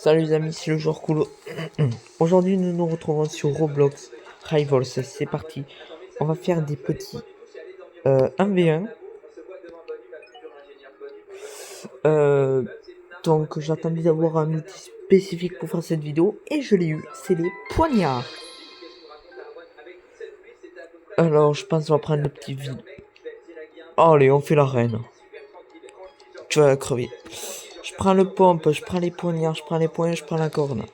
Salut les amis, c'est le joueur cool. Aujourd'hui, nous nous retrouvons sur Roblox Rivals. C'est parti. On va faire des petits 1v1. Donc, j'attendais d'avoir un outil spécifique pour faire cette vidéo et je l'ai eu. C'est les poignards. Alors, je pense qu'on va prendre le petit vide. Allez, on fait la reine. Tu vas crever. Je prends le pompe, je prends les poignards, je prends les poings, je prends la corne.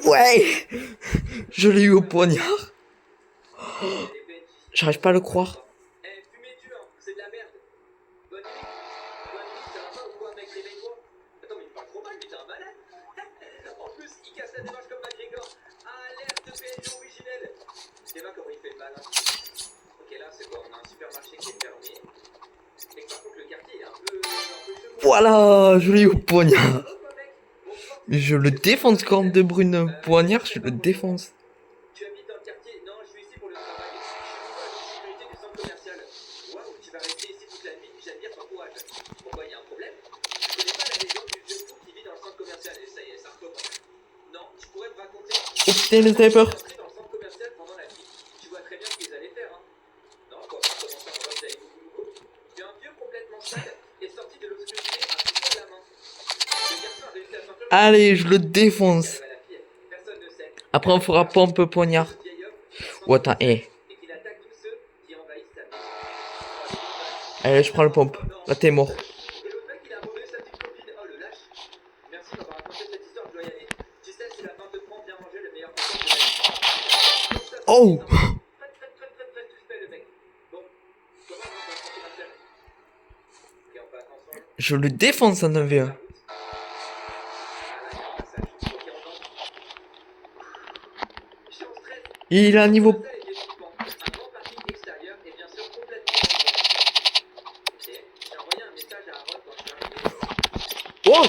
Ouais, je l'ai eu au poignard. J'arrive pas à le croire. Voilà, je l'ai eu au poignard. Mais je le défonce quand De Bruyne poignard, je le défonce. Oh putain, le sniper. Allez, je le défonce. Après, on fera pompe poignard. Oh, attends, Allez, je prends le pompe. Là, t'es mort. Oh! Je le défonce en 1v1. Il a un niveau... Oh!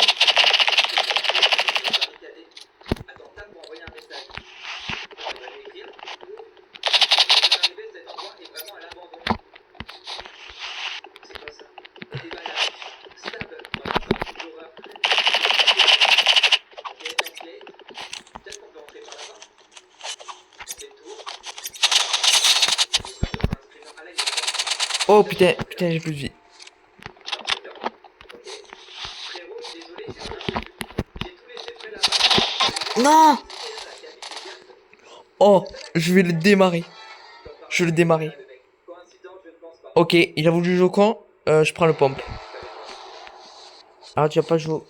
Oh putain, j'ai plus de vie. Non! Oh, je vais le démarrer. Je le démarrer. Ok, il a voulu jouer au con. Je prends le pompe. Ah, tu vas pas jouer.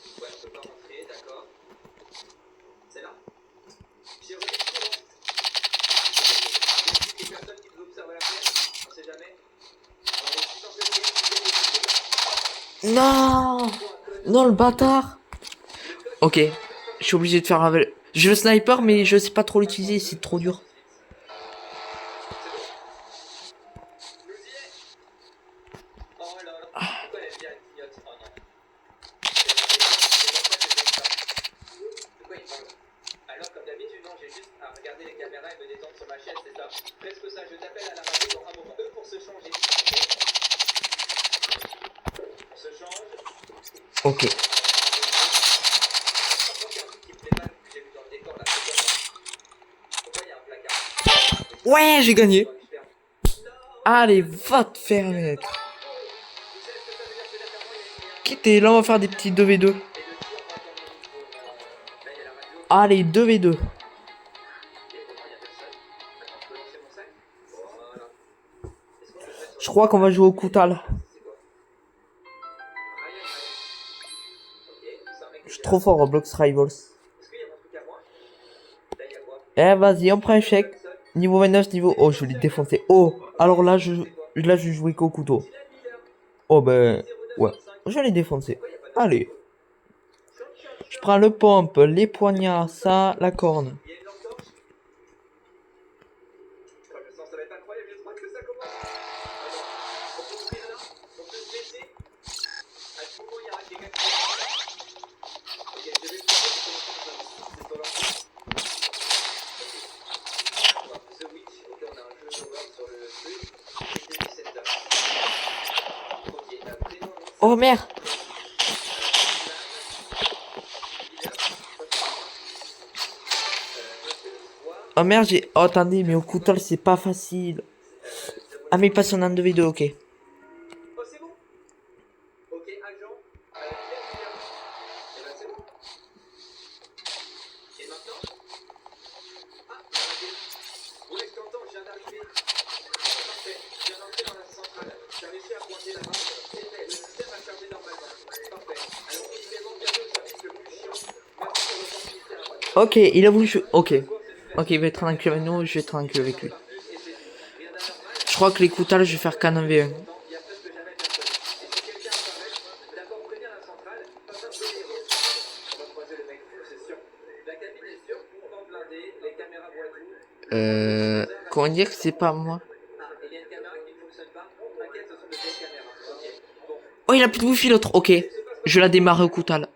Non! Non, le bâtard! Ok, je suis obligé de faire avec... J'ai le sniper, mais je sais pas trop l'utiliser, c'est trop dur. Ok. Ouais, j'ai gagné. Allez, va te faire mettre. Quittez, là on va faire des petits 2v2. Allez, 2v2. Je crois qu'on va jouer au Koutal. Je suis trop fort en Roblox Rivals. Eh, vas-y, on prend un chèque. Niveau 29, niveau... Oh, je l'ai défoncé. Oh, alors là, je jouais qu'au couteau. Oh, ben... Ouais, je l'ai défoncé. Allez. Je prends le pompe, les poignards, ça, la corne. Oh merde. Oh merde, j'ai... Oh, attendez, mais au couteau, c'est pas facile. Ah, mais pas son en 2v2, ok. Ok, il a voulu jouer. Ok. Ok, il va être tranquille avec nous, je vais être tranquille avec lui. Je crois que les couteaux, je vais faire qu'un 1v1. Comment dire que c'est pas moi? Oh, il a plus de wifi l'autre. Ok. Je la démarre au coutal.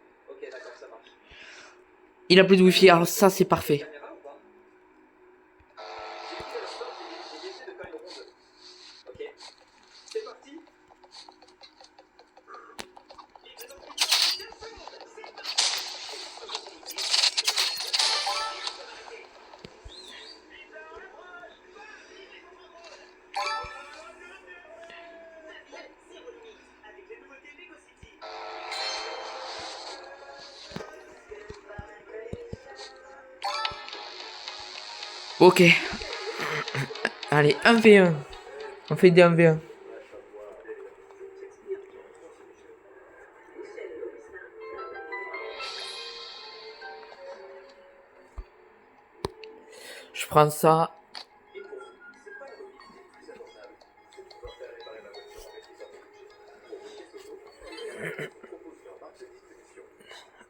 Il a plus de wifi, alors ça c'est parfait. Ok. Allez, 1v1. On fait des 1v1. Je prends ça.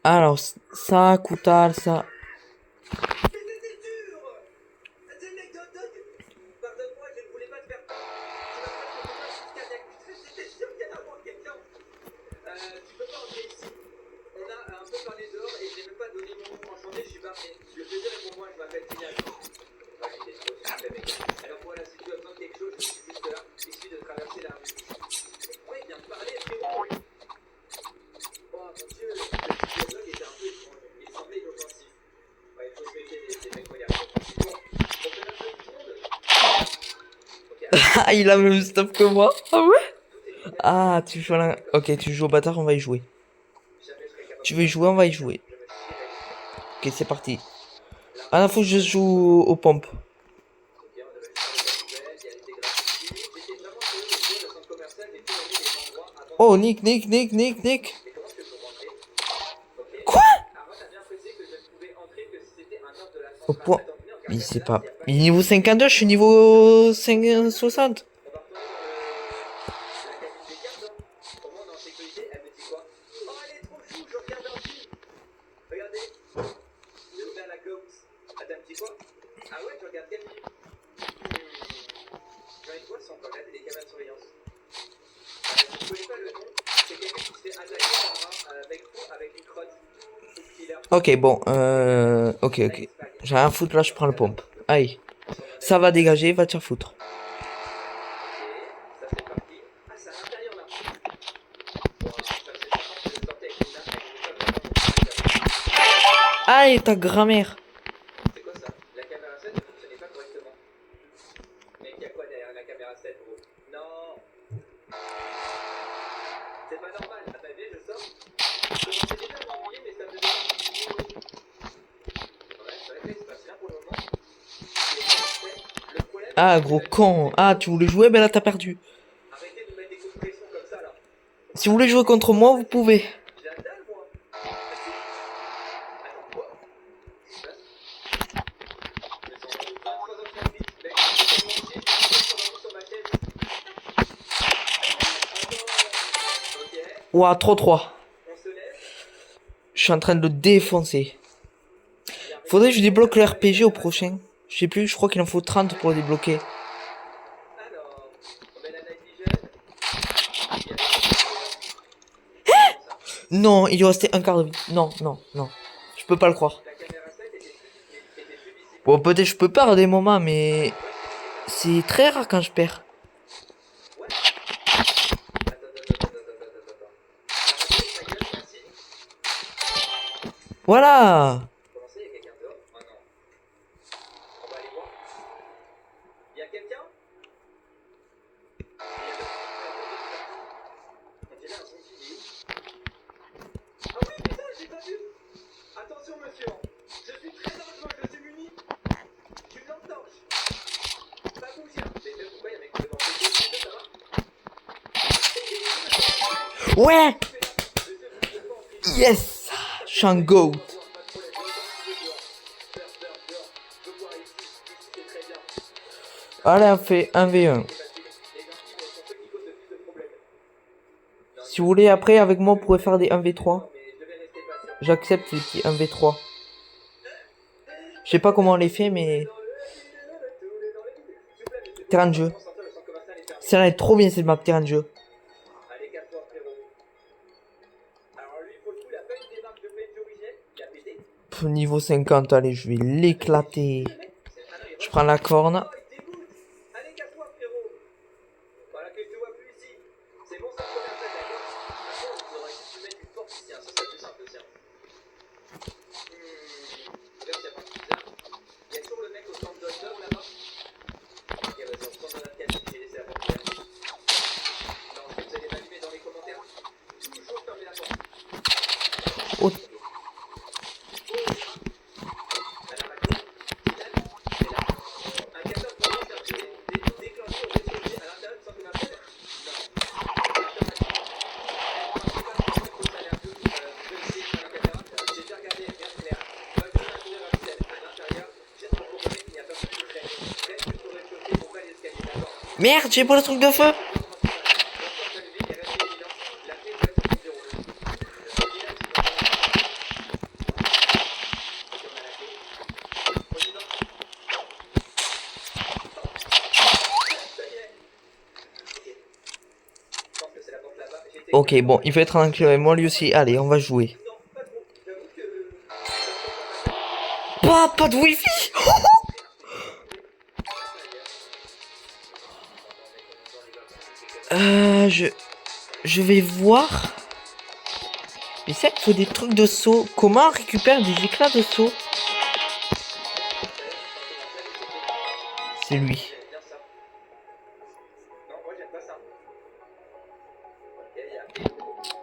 Alors, ça, coutal, ça. Ah, il a le même stuff que moi. Ah ouais? Ah, tu joues à la... Ok, tu joues au bâtard, on va y jouer. Tu veux y jouer, on va y jouer. Ok, c'est parti. Ah non, faut que je joue aux pompes. Oh, Nick, Nick, Nick, Nick, Nick. Quoi? Au point. Mais c'est pas... Il est niveau 52, je suis niveau 560. Ok, bon, ok, ok. J'ai rien à foutre là, je prends le pompe. Aïe. Ça va dégager, va te faire foutre. Aïe, ta grand-mère. Ah, gros con. Ah, tu voulais jouer, ben là, t'as perdu. Si vous voulez jouer contre moi, vous pouvez. Ouah, 3-3. Je suis en train de le défoncer. Faudrait que je débloque le RPG au prochain. Je sais plus, je crois qu'il en faut 30 pour le débloquer. Non, il lui restait un quart de vie. Non, non, non. Je peux pas le croire. Bon, peut-être je peux perdre des moments, mais c'est très rare quand je perds. Voilà. Ouais. Yes. Je suis un goat. Allez, on fait 1v1. Si vous voulez, après, avec moi, vous pourrez faire des 1v3. J'accepte les petits 1v3. Je sais pas comment on les fait, mais... Terrain de jeu. Celle-là est trop bien, cette map, terrain de jeu. Niveau 50, allez, je vais l'éclater. Je prends la corne. Oh. Merde, j'ai pas le truc de feu. Ok, bon, il va être tranquille avec moi lui aussi. Allez, on va jouer. Pas de wifi. Je vais voir. Mais c'est qu'il faut des trucs de saut. Comment on récupère des éclats de saut? C'est lui.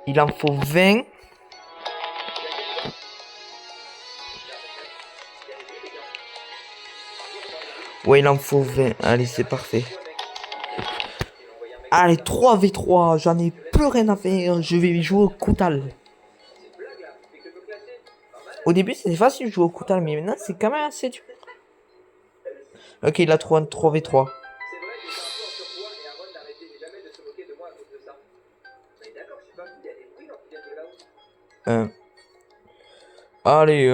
Il en faut 20. Ouais, il en faut 20. Allez, c'est parfait. Allez, 3v3. J'en ai plus rien à faire. Je vais jouer au Koutal. Au début, c'était facile de jouer au Koutal, mais maintenant, c'est quand même assez dur. Ok, il a trouvé un 3v3. Allez,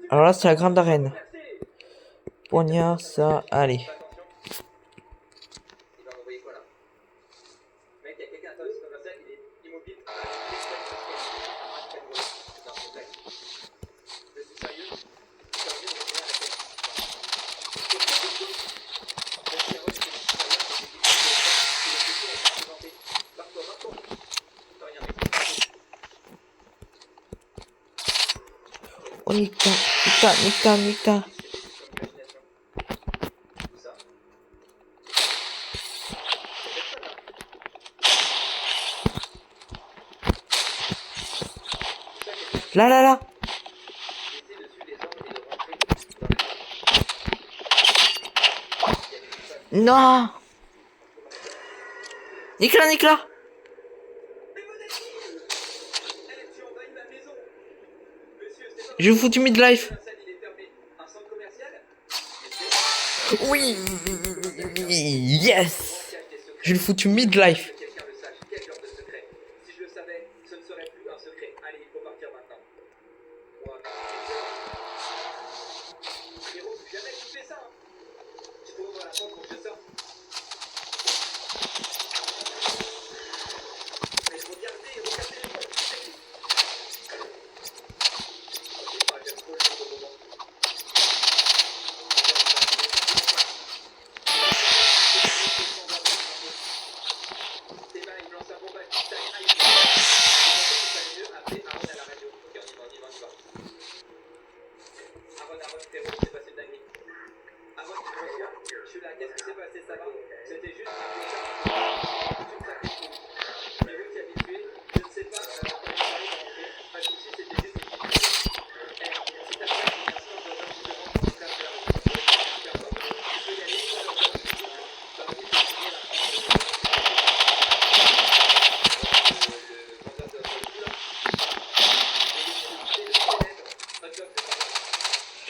alors là, c'est la grande arène. Poignard, ça, allez. Oh, nique-ta. Là. Non. Nique-la. Je fous du midlife. Oui. Yes. Je le fous du midlife.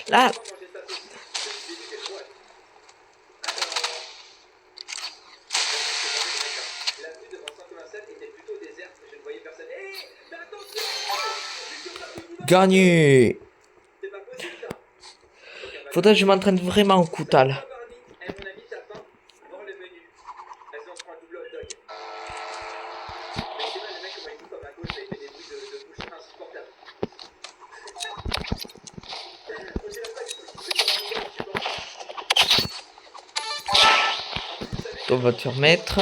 Là. Gagné. Faudrait que je m'entraîne vraiment au Koutal. On va te remettre.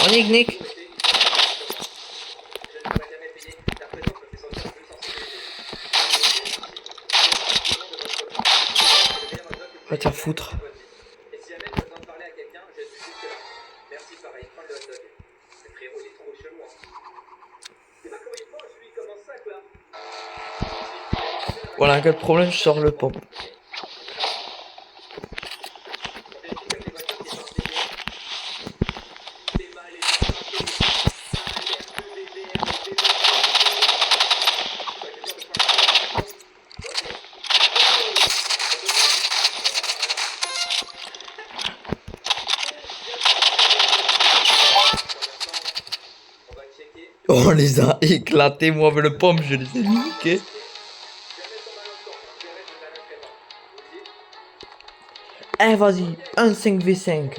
On est Nick. Va te faire foutre. Voilà, en cas de problème, je sors le pompe. On les a éclatés, moi avec le pompe, je les ai niqués. Eh vas-y, un 5v5.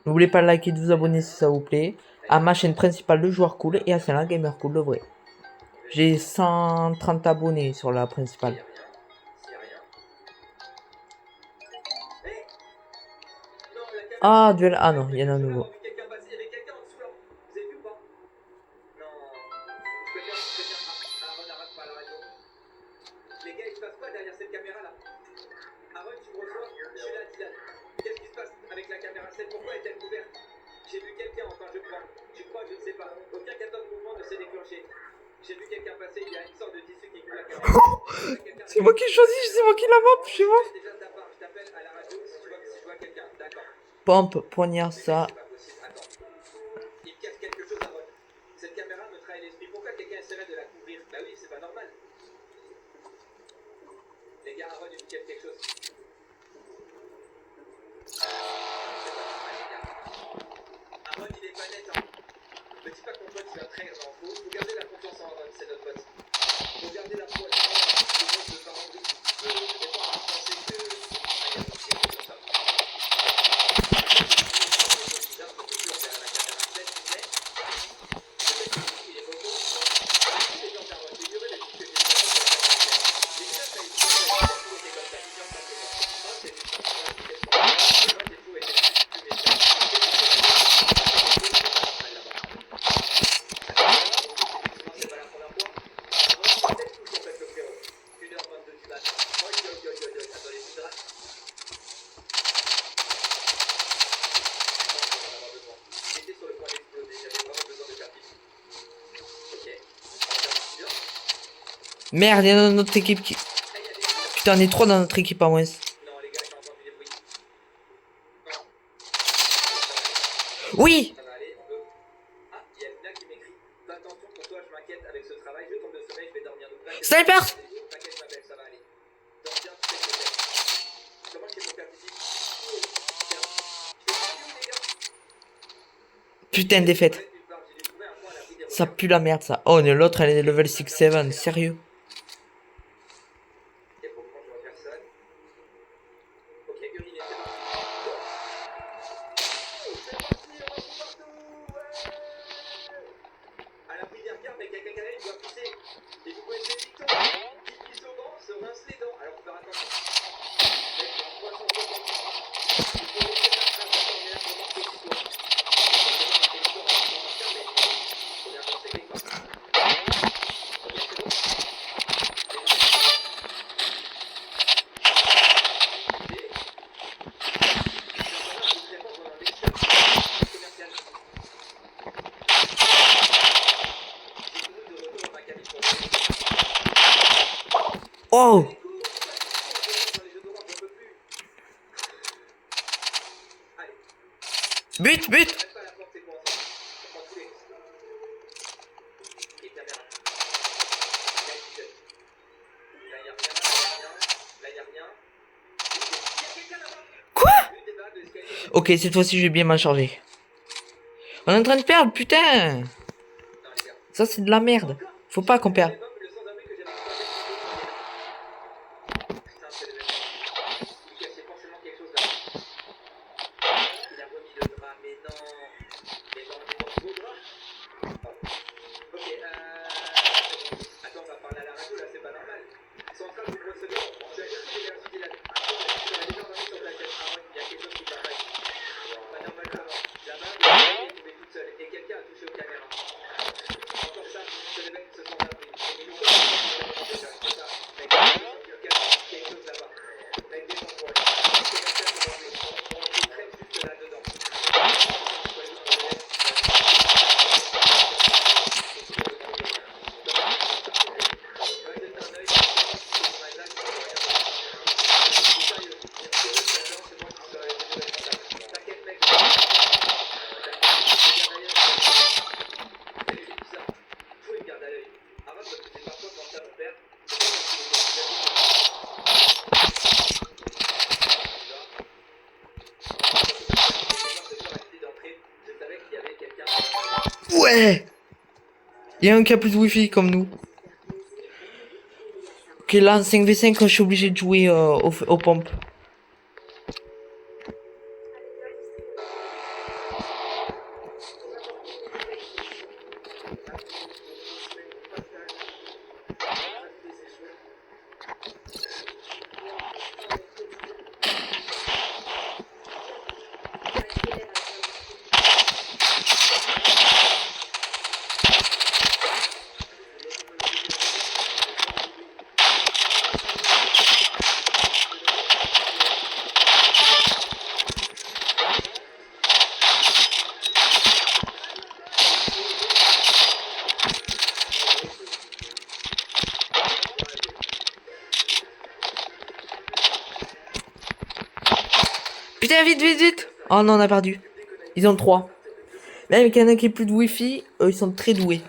N'oubliez pas de liker et de vous abonner si ça vous plaît. À ma chaîne principale de joueurs cool et à celle-là Gamer Cool le vrai. J'ai 130 abonnés sur la principale. Ah, duel. Ah non, il y en a un nouveau. C'est moi qui choisis, c'est moi qui la map, chez moi. Pompe, poignard, ça. Cette caméra me trahit l'esprit. Pourquoi quelqu'un essaierait de la couvrir? Bah oui, c'est pas normal. Les gars, Aaron, il me cache quelque chose. C'est pas normal, les gars. Aaron, il est pas net, hein. Me dis pas que ton pote, il va trahir, genre. Faut garder la confiance en Aaron, c'est notre pote. Faut garder la foi. Le mode de parent de. J'ai pas envie de penser que. Ah, il y a sorti comme ça. Merde, il y a dans notre équipe qui... Putain, on est trois dans notre équipe à moins. Oui. Sniper. Putain, défaite. Ça pue la merde, ça. Oh, l'autre, elle est level 6-7. Sérieux. Oh. But, but. Quoi? Ok, cette fois-ci, je vais bien m'en charger. On est en train de perdre, putain. Ça, c'est de la merde. Faut pas qu'on perde. Ouais. Il y a un qui a plus de wifi comme nous. Ok, là, 5v5, je suis obligé de jouer aux pompes. Putain, vite, vite, vite. Oh non, on a perdu. Ils ont 3. Même qu'il y en a qui a plus de wifi, eux, ils sont très doués.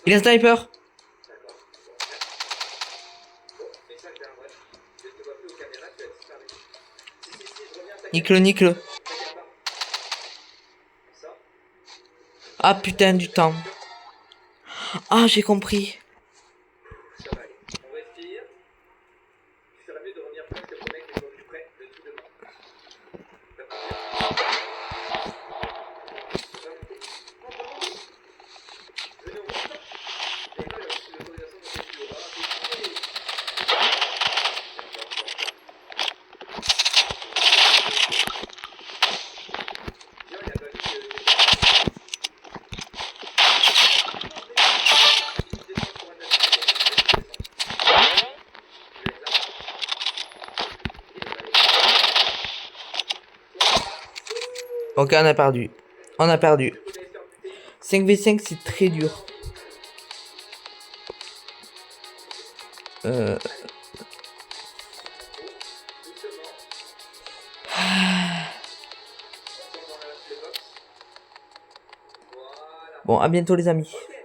Il a un sniper. Nique-le, nique-le. Ah putain du temps. Ah j'ai compris. Ok, on a perdu. On a perdu. 5v5, c'est très dur. Bon, à bientôt les amis.